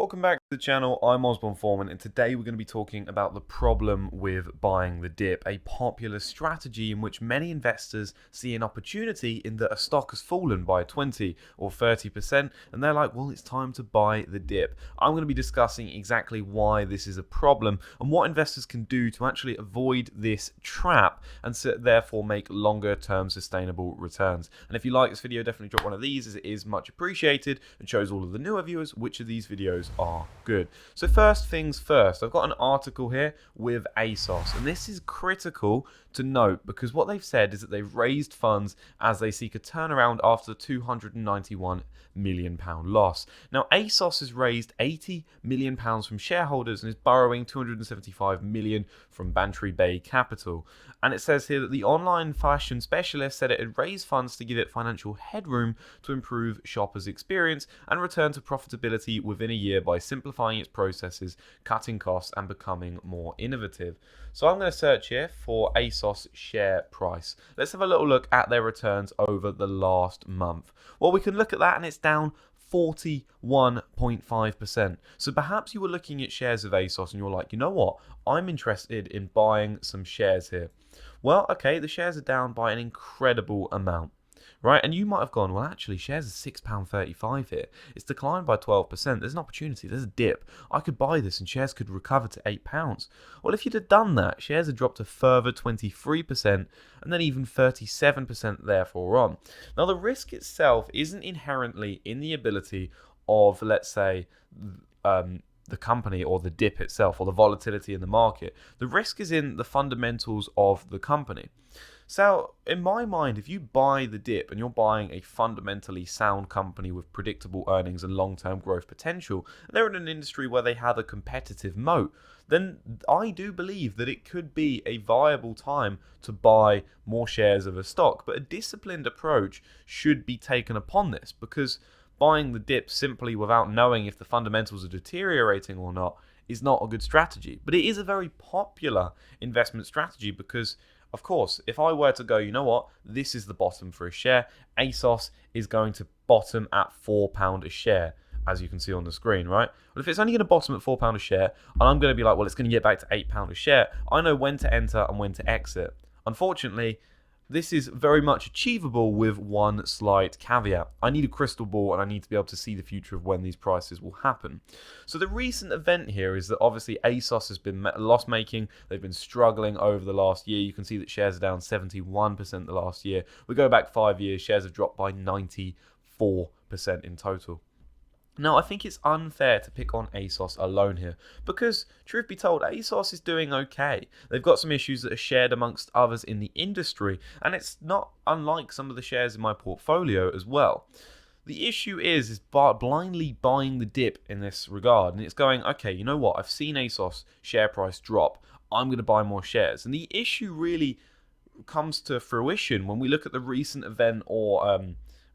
welcome back to the channel. I'm Ozbourne Foreman, and today we're going to be talking about the problem with buying the dip, a popular strategy in which many investors see an opportunity in that a stock has fallen by 20 or 30%, and they're like, well, it's time to buy the dip. I'm going to be discussing exactly why this is a problem and what investors can do to actually avoid this trap and therefore make longer term sustainable returns. And if you like this video, definitely drop one of these, as it is much appreciated and shows all of the newer viewers which of these videos are good. So first things first, I've got an article here with Asos, and this is critical to note because what they've said is that they've raised funds as they seek a turnaround after the £291 million loss. Now Asos has raised £80 million from shareholders and is borrowing £275 million from Bantry Bay Capital. And it says here that the online fashion specialist said it had raised funds to give it financial headroom to improve shoppers' experience and return to profitability within a year by simplifying its processes, cutting costs, and becoming more innovative. So I'm going to search here for Asos share price. Let's have a little look at their returns over the last month. Well, we can look at that and it's down 41.5%. So perhaps you were looking at shares of Asos and you're like, you know what, I'm interested in buying some shares here. Well, okay, the shares are down by an incredible amount, right? And you might have gone, well, actually, shares are £6.35 here. It's declined by 12%. There's an opportunity. There's a dip. I could buy this and shares could recover to £8. Well, if you'd have done that, shares had dropped a further 23% and then even 37% therefore on. Now, the risk itself isn't inherently in the ability of, let's say, the company or the dip itself or the volatility in the market. The risk is in the fundamentals of the company. So in my mind, if you buy the dip and you're buying a fundamentally sound company with predictable earnings and long-term growth potential, and they're in an industry where they have a competitive moat, then I do believe that it could be a viable time to buy more shares of a stock. But a disciplined approach should be taken upon this, because buying the dip simply without knowing if the fundamentals are deteriorating or not is not a good strategy. But it is a very popular investment strategy because, of course, if I were to go, you know what, this is the bottom for a share, Asos is going to bottom at £4 a share, as you can see on the screen, right? But if it's only going to bottom at £4 a share, and I'm going to be like, well, it's going to get back to £8 a share, I know when to enter and when to exit. Unfortunately, this is very much achievable with one slight caveat. I need a crystal ball and I need to be able to see the future of when these prices will happen. So the recent event here is that obviously Asos has been loss-making. They've been struggling over the last year. You can see that shares are down 71% the last year. We go back 5 years, shares have dropped by 94% in total. Now, I think it's unfair to pick on Asos alone here because, truth be told, Asos is doing okay. They've got some issues that are shared amongst others in the industry, and it's not unlike some of the shares in my portfolio as well. The issue is blindly buying the dip in this regard, and it's going, okay, you know what, I've seen Asos share price drop. I'm going to buy more shares. And the issue really comes to fruition when we look at the recent event or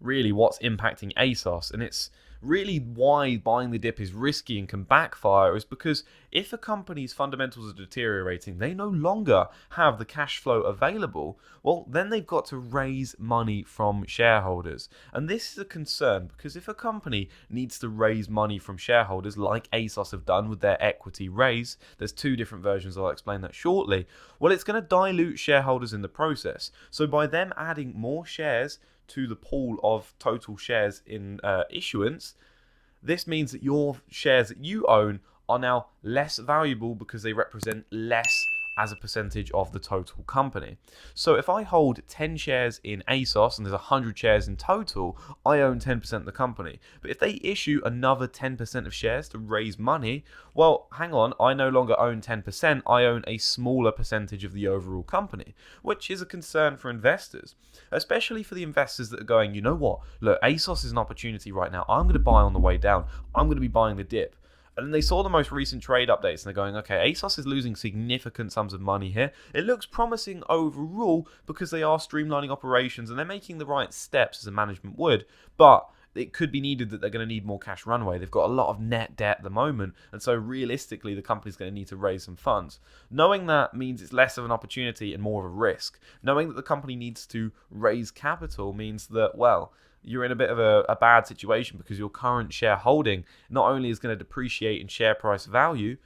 really what's impacting Asos, and it's really why buying the dip is risky and can backfire is because if a company's fundamentals are deteriorating, they no longer have the cash flow available, well, then they've got to raise money from shareholders. And this is a concern because if a company needs to raise money from shareholders, like Asos have done with their equity raise, there's two different versions, I'll explain that shortly, well, it's going to dilute shareholders in the process. So by them adding more shares to the pool of total shares in issuance, this means that your shares that you own are now less valuable because they represent less as a percentage of the total company. So if I hold 10 shares in Asos and there's 100 shares in total, I own 10% of the company. But if they issue another 10% of shares to raise money, well, hang on, I no longer own 10%, I own a smaller percentage of the overall company, which is a concern for investors, especially for the investors that are going, you know what, look, Asos is an opportunity right now, I'm going to buy on the way down, I'm going to be buying the dip. And they saw the most recent trade updates and they're going, okay, Asos is losing significant sums of money here. It looks promising overall because they are streamlining operations and they're making the right steps as a management would, but it could be needed that they're going to need more cash runway. They've got a lot of net debt at the moment, and so realistically the company's going to need to raise some funds. Knowing that means it's less of an opportunity and more of a risk. Knowing that the company needs to raise capital means that, well, you're in a bit of a bad situation, because your current shareholding not only is going to depreciate in share price value,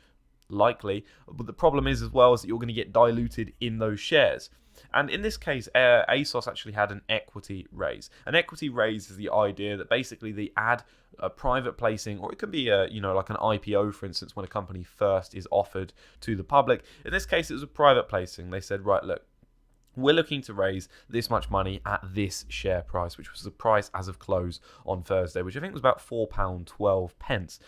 likely, but the problem is as well is that you're going to get diluted in those shares. And in this case, Asos actually had an equity raise. An equity raise is the idea that basically they add a private placing, or it could be like an IPO, for instance, when a company first is offered to the public. In this case, it was a private placing. They said, right, look, we're looking to raise this much money at this share price, which was the price as of close on Thursday, which I think was about £4.12.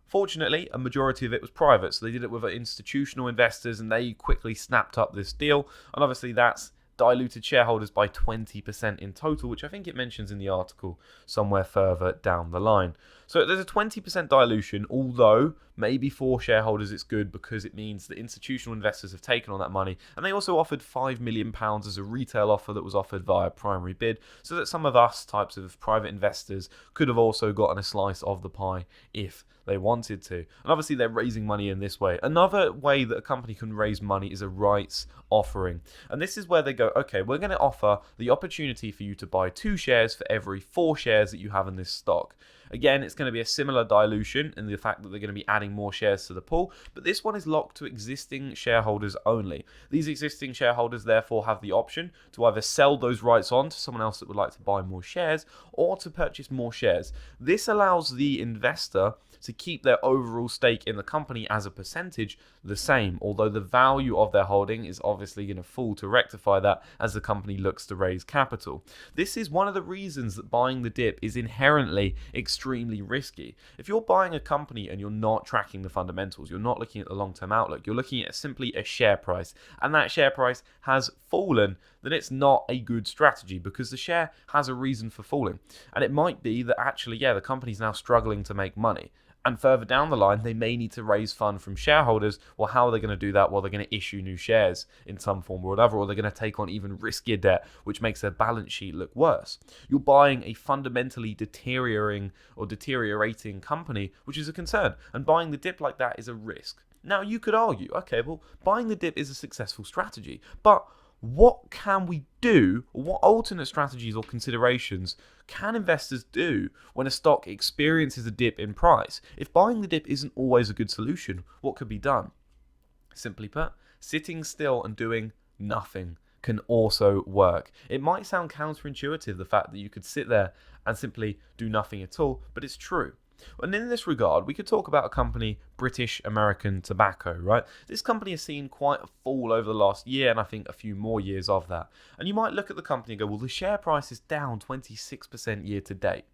Fortunately, a majority of it was private, so they did it with institutional investors, and they quickly snapped up this deal. And obviously that's diluted shareholders by 20% in total, which I think it mentions in the article somewhere further down the line. So there's a 20% dilution, although maybe for shareholders it's good because it means that institutional investors have taken on that money, and they also offered £5 million as a retail offer that was offered via primary bid, so that some of us types of private investors could have also gotten a slice of the pie if they wanted to. And obviously they're raising money in this way. Another way that a company can raise money is a rights offering. And this is where they go, okay, we're going to offer the opportunity for you to buy 2 shares for every 4 shares that you have in this stock. Again, it's going to be a similar dilution in the fact that they're going to be adding more shares to the pool, but this one is locked to existing shareholders only. These existing shareholders therefore have the option to either sell those rights on to someone else that would like to buy more shares, or to purchase more shares. This allows the investor to keep their overall stake in the company as a percentage the same, although the value of their holding is obviously going to fall to rectify that as the company looks to raise capital. This is one of the reasons that buying the dip is inherently extremely risky. If you're buying a company and you're not tracking the fundamentals, you're not looking at the long-term outlook, you're looking at simply a share price, and that share price has fallen, then it's not a good strategy, because the share has a reason for falling. And it might be that actually, the company's now struggling to make money. And further down the line, they may need to raise funds from shareholders. Well, how are they going to do that? Well, they're going to issue new shares in some form or another, or they're going to take on even riskier debt, which makes their balance sheet look worse. You're buying a fundamentally deteriorating company, which is a concern. And buying the dip like that is a risk. Now, you could argue, okay, well, buying the dip is a successful strategy, but what can we do? What alternate strategies or considerations can investors do when a stock experiences a dip in price? If buying the dip isn't always a good solution, what could be done? Simply put, sitting still and doing nothing can also work. It might sound counterintuitive, the fact that you could sit there and simply do nothing at all, but it's true. And in this regard, we could talk about a company, British American Tobacco, right? This company has seen quite a fall over the last year, and I think a few more years of that. And you might look at the company and go, well, the share price is down 26% year to date.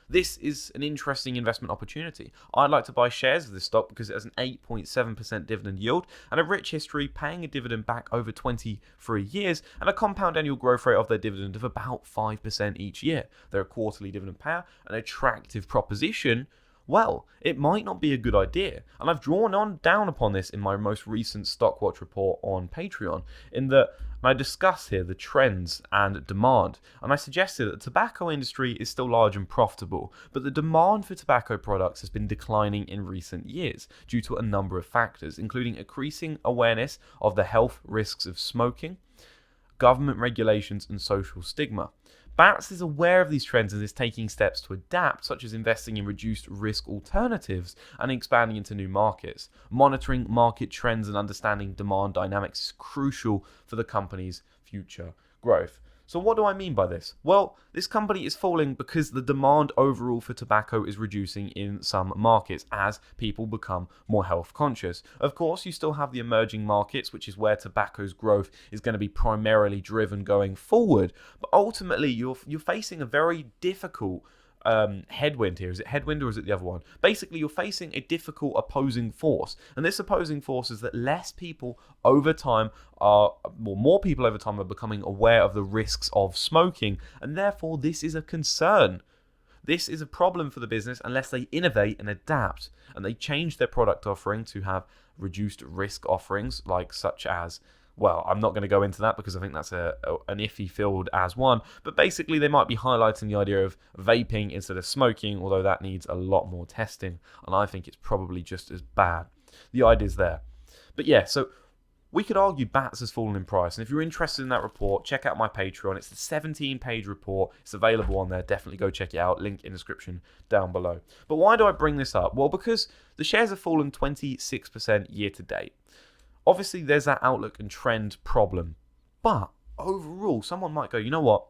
This is an interesting investment opportunity. I'd like to buy shares of this stock because it has an 8.7% dividend yield and a rich history, paying a dividend back over 23 years, and a compound annual growth rate of their dividend of about 5% each year. They're a quarterly dividend payer, an attractive proposition. Well, it might not be a good idea. And I've drawn down upon this in my most recent Stockwatch report on Patreon, in that I discuss here the trends and demand. And I suggested that the tobacco industry is still large and profitable, but the demand for tobacco products has been declining in recent years due to a number of factors, including increasing awareness of the health risks of smoking, government regulations, and social stigma. Bats is aware of these trends and is taking steps to adapt, such as investing in reduced risk alternatives and expanding into new markets. Monitoring market trends and understanding demand dynamics is crucial for the company's future growth. So what do I mean by this? Well, this company is falling because the demand overall for tobacco is reducing in some markets as people become more health conscious. Of course, you still have the emerging markets, which is where tobacco's growth is going to be primarily driven going forward. But ultimately, you're facing a very difficult headwind here. Is it headwind or is it the other one? Basically, you're facing a difficult opposing force, and this opposing force is that more people over time are becoming aware of the risks of smoking, and therefore this is a concern. This is a problem for the business unless they innovate and adapt and they change their product offering to have reduced risk offerings, like such as, well, I'm not going to go into that because I think that's an iffy field as one. But basically, they might be highlighting the idea of vaping instead of smoking, although that needs a lot more testing. And I think it's probably just as bad. The idea's there. But yeah, so We could argue Bats has fallen in price. And if you're interested in that report, check out my Patreon. It's the 17-page report. It's available on there. Definitely go check it out. Link in the description down below. But why do I bring this up? Well, because the shares have fallen 26% year to date. Obviously, there's that outlook and trend problem. But overall, someone might go, you know what?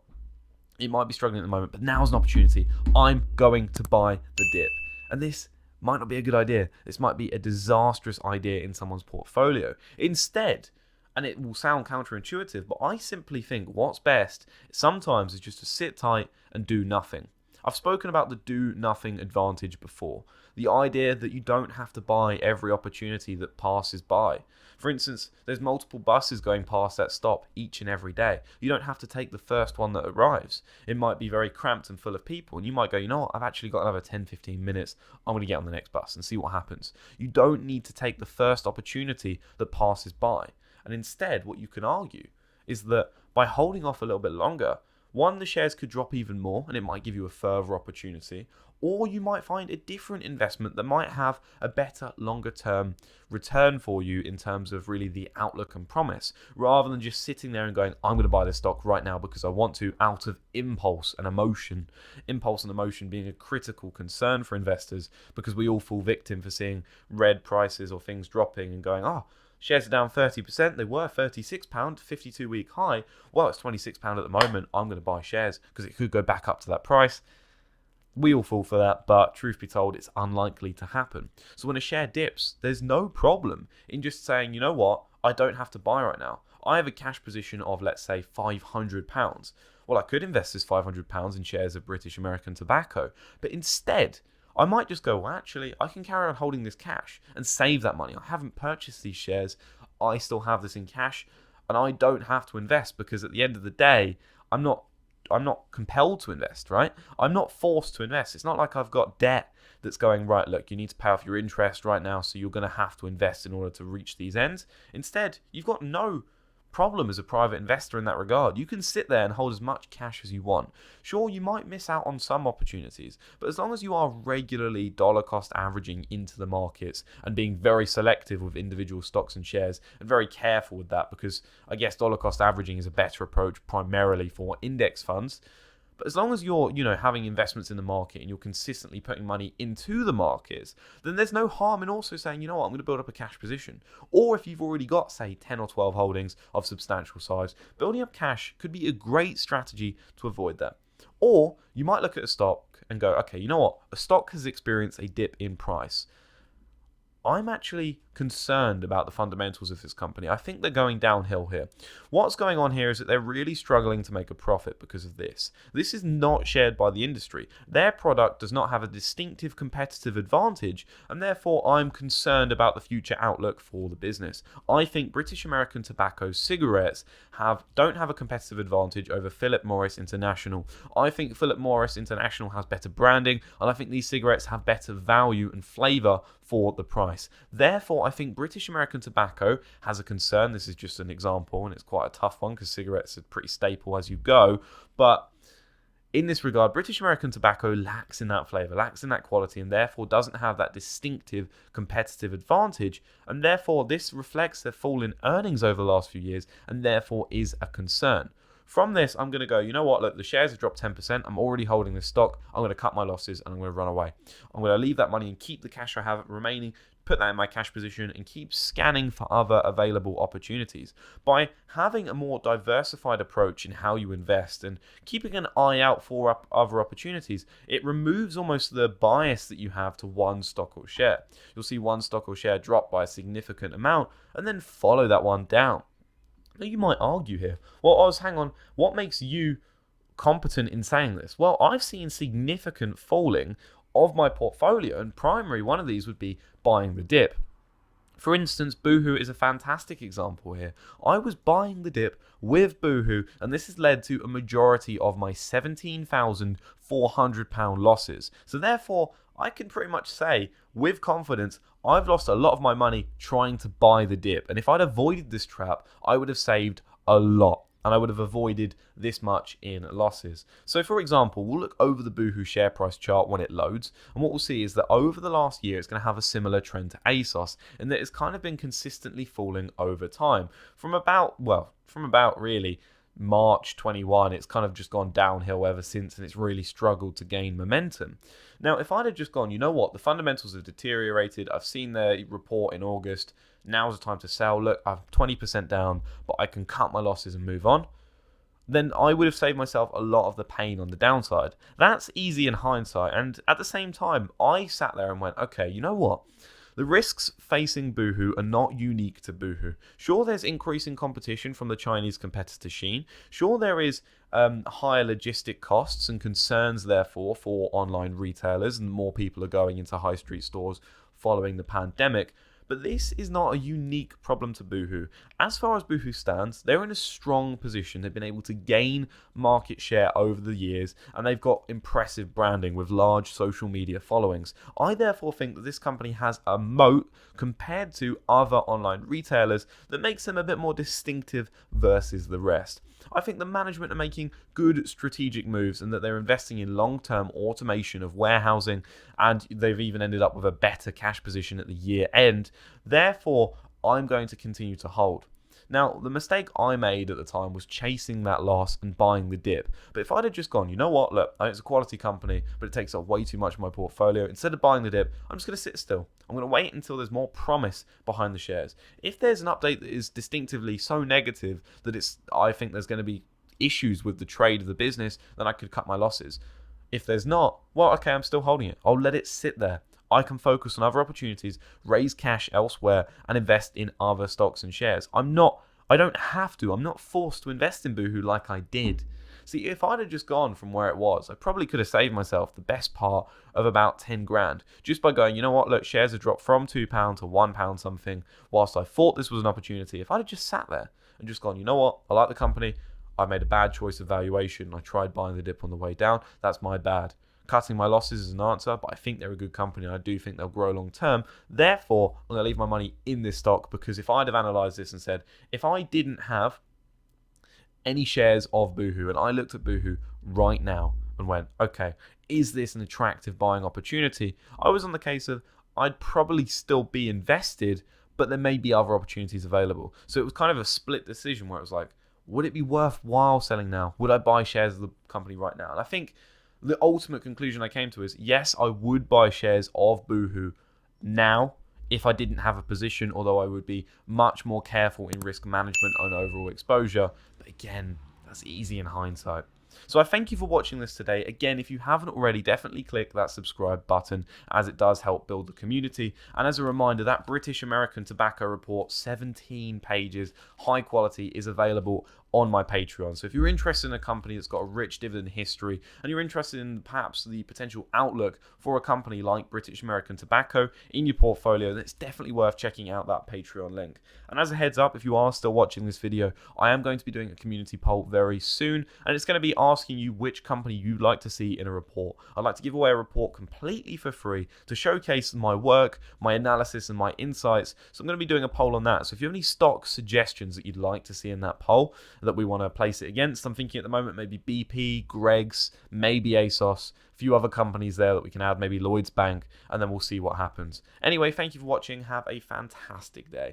It might be struggling at the moment, but now's an opportunity. I'm going to buy the dip. And this might not be a good idea. This might be a disastrous idea in someone's portfolio. Instead, and it will sound counterintuitive, but I simply think what's best sometimes is just to sit tight and do nothing. I've spoken about the do nothing advantage before. The idea that you don't have to buy every opportunity that passes by. For instance, there's multiple buses going past that stop each and every day. You don't have to take the first one that arrives. It might be very cramped and full of people, and you might go, you know what, I've actually got another 10-15 minutes. I'm going to get on the next bus and see what happens. You don't need to take the first opportunity that passes by. And instead, what you can argue is that by holding off a little bit longer, one, the shares could drop even more, and it might give you a further opportunity. Or you might find a different investment that might have a better longer term return for you in terms of really the outlook and promise, rather than just sitting there and going, I'm going to buy this stock right now because I want to, out of impulse and emotion. Impulse and emotion being a critical concern for investors, because we all fall victim for seeing red prices or things dropping and going, shares are down 30%. They were £36, 52-week high. Well, it's £26 at the moment. I'm going to buy shares because it could go back up to that price. We all fall for that, but truth be told, it's unlikely to happen. So when a share dips, there's no problem in just saying, you know what, I don't have to buy right now. I have a cash position of, let's say, £500. Well, I could invest this £500 in shares of British American Tobacco, but instead, I might just go, well, actually, I can carry on holding this cash and save that money. I haven't purchased these shares. I still have this in cash, and I don't have to invest because at the end of the day, I'm not compelled to invest, right? I'm not forced to invest. It's not like I've got debt that's going, right, look, you need to pay off your interest right now, so you're going to have to invest in order to reach these ends. Instead, you've got no problem as a private investor in that regard. You can sit there and hold as much cash as you want. Sure, you might miss out on some opportunities, but as long as you are regularly dollar cost averaging into the markets and being very selective with individual stocks and shares and very careful with that, because I guess dollar cost averaging is a better approach primarily for index funds. But as long as you're, having investments in the market and you're consistently putting money into the markets, then there's no harm in also saying, you know what, I'm going to build up a cash position. Or if you've already got, say, 10 or 12 holdings of substantial size, building up cash could be a great strategy to avoid that. Or you might look at a stock and go, okay, you know what, a stock has experienced a dip in price. I'm actually concerned about the fundamentals of this company. I think they're going downhill here. What's going on here is that they're really struggling to make a profit because of this. This is not shared by the industry. Their product does not have a distinctive competitive advantage, and therefore I'm concerned about the future outlook for the business. I think British American Tobacco cigarettes don't have a competitive advantage over Philip Morris International. I think Philip Morris International has better branding, and I think these cigarettes have better value and flavour for the price. Therefore, I think British American Tobacco has a concern. This is just an example, and it's quite a tough one because cigarettes are pretty staple as you go. But in this regard, British American Tobacco lacks in that flavour, lacks in that quality, and therefore doesn't have that distinctive competitive advantage. And therefore, this reflects their fall in earnings over the last few years, and therefore is a concern. From this, I'm going to go, you know what, look, the shares have dropped 10%. I'm already holding this stock. I'm going to cut my losses and I'm going to run away. I'm going to leave that money and keep the cash I have remaining, put that in my cash position and keep scanning for other available opportunities. By having a more diversified approach in how you invest and keeping an eye out for other opportunities, it removes almost the bias that you have to one stock or share. You'll see one stock or share drop by a significant amount and then follow that one down. Now, you might argue here, well, hang on, what makes you competent in saying this? Well, I've seen significant falling of my portfolio, and primary one of these would be buying the dip. For instance, Boohoo is a fantastic example here. I was buying the dip with Boohoo, and this has led to a majority of my £17,400 losses. So therefore, I can pretty much say with confidence, I've lost a lot of my money trying to buy the dip. And if I'd avoided this trap, I would have saved a lot. and I would have avoided this much in losses. So for example, we'll look over the Boohoo share price chart when it loads, and what we'll see is that over the last year it's going to have a similar trend to Asos, in that it's kind of been consistently falling over time. From about really March 21, it's kind of just gone downhill ever since, and it's really struggled to gain momentum. Now, if I'd have just gone, you know what, the fundamentals have deteriorated, I've seen their report in August, now's the time to sell, look, I'm 20% down, but I can cut my losses and move on, then I would have saved myself a lot of the pain on the downside. That's easy in hindsight, and at the same time, I sat there and went, okay, you know what? The risks facing Boohoo are not unique to Boohoo. Sure, there's increasing competition from the Chinese competitor Shein. Sure, there is higher logistic costs and concerns, therefore, for online retailers, and more people are going into high street stores following the pandemic. But this is not a unique problem to Boohoo. As far as Boohoo stands, they're in a strong position. They've been able to gain market share over the years, and they've got impressive branding with large social media followings. I therefore think that this company has a moat compared to other online retailers that makes them a bit more distinctive versus the rest. I think the management are making good strategic moves, and that they're investing in long-term automation of warehousing, and they've even ended up with a better cash position at the year end. Therefore, I'm going to continue to hold. Now, the mistake I made at the time was chasing that loss and buying the dip. But if I'd have just gone, you know what, look, it's a quality company, but it takes up way too much of my portfolio. Instead of buying the dip, I'm just going to sit still. I'm going to wait until there's more promise behind the shares. If there's an update that is distinctively so negative that I think there's going to be issues with the trade of the business, then I could cut my losses. If there's not, well, okay, I'm still holding it. I'll let it sit there. I can focus on other opportunities, raise cash elsewhere, and invest in other stocks and shares. I don't have to. I'm not forced to invest in Boohoo like I did. See, if I'd have just gone from where it was, I probably could have saved myself the best part of about 10 grand just by going, you know what, look, shares have dropped from £2 to £1 something, whilst I thought this was an opportunity. If I'd have just sat there and just gone, you know what, I like the company, I made a bad choice of valuation, I tried buying the dip on the way down, that's my bad. Cutting my losses is an answer, but I think they're a good company and I do think they'll grow long term. Therefore, I'm going to leave my money in this stock, because if I'd have analysed this and said, if I didn't have any shares of Boohoo and I looked at Boohoo right now and went, okay, is this an attractive buying opportunity? I was on the case of I'd probably still be invested, but there may be other opportunities available. So it was kind of a split decision where it was like, would it be worthwhile selling now? Would I buy shares of the company right now? And I think the ultimate conclusion I came to is, yes, I would buy shares of Boohoo now if I didn't have a position, although I would be much more careful in risk management and overall exposure. But again, that's easy in hindsight. So I thank you for watching this today. Again, if you haven't already, definitely click that subscribe button, as it does help build the community. And as a reminder, that British American Tobacco report, 17 pages, high quality, is available on my Patreon. So if you're interested in a company that's got a rich dividend history, and you're interested in perhaps the potential outlook for a company like British American Tobacco in your portfolio, then it's definitely worth checking out that Patreon link. And as a heads up, if you are still watching this video, I am going to be doing a community poll very soon, and it's going to be asking you which company you'd like to see in a report. I'd like to give away a report completely for free to showcase my work, my analysis, and my insights. So I'm going to be doing a poll on that. So if you have any stock suggestions that you'd like to see in that poll that we want to place it against, I'm thinking at the moment maybe BP, Greggs, maybe Asos, a few other companies there that we can add, maybe Lloyds Bank, and then we'll see what happens. Anyway, thank you for watching. Have a fantastic day.